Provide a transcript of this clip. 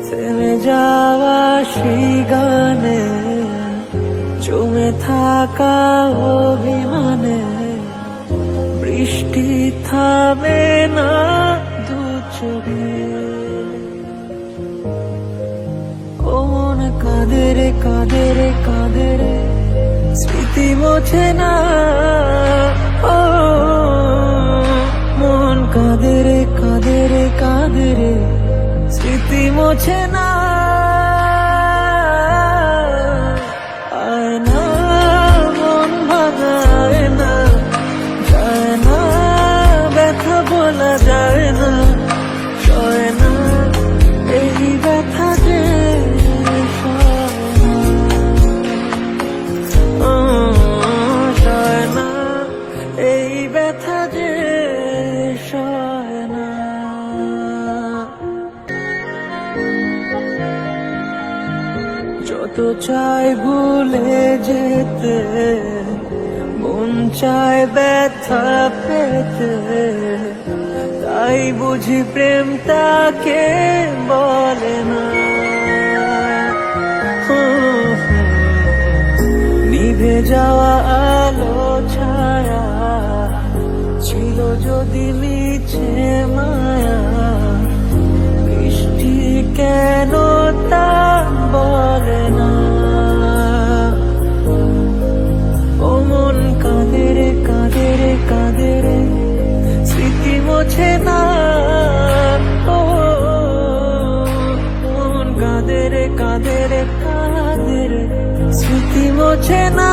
থেমে যাওয়া সেই গানে জমে থাকা অভিমানে বৃষ্টি থামে না দু চোখে। ও মন কাঁদে রে কাঁদে রে কাঁদে রে স্মৃতি মোছে না। ও মন কাঁদে রে কাঁদে রে কাঁদে রে স্মৃতি মোছে না। আয় না মন ভাঙায় না, যায় না ব্যথা বলা যায় না, সয় না এই ব্যথা যে সয় না, এই ব্যথা যে সয় না। যত চাই ভুলে যেতে, মন চায় ব্যথা পেতে, তাই বুঝি প্রেম তাকে বলে না। নিভে যাওয়া আলো ছায়া ছিল যদি মিছে মায়া, বৃষ্টি কেন তা বলে না। ও মন কাঁদে রে কাঁদে রে কাঁদে রে স্মৃতি মোছে না। ও মন কাঁদে রে কাঁদে রে কাঁদে রে স্মৃতি মোছে না।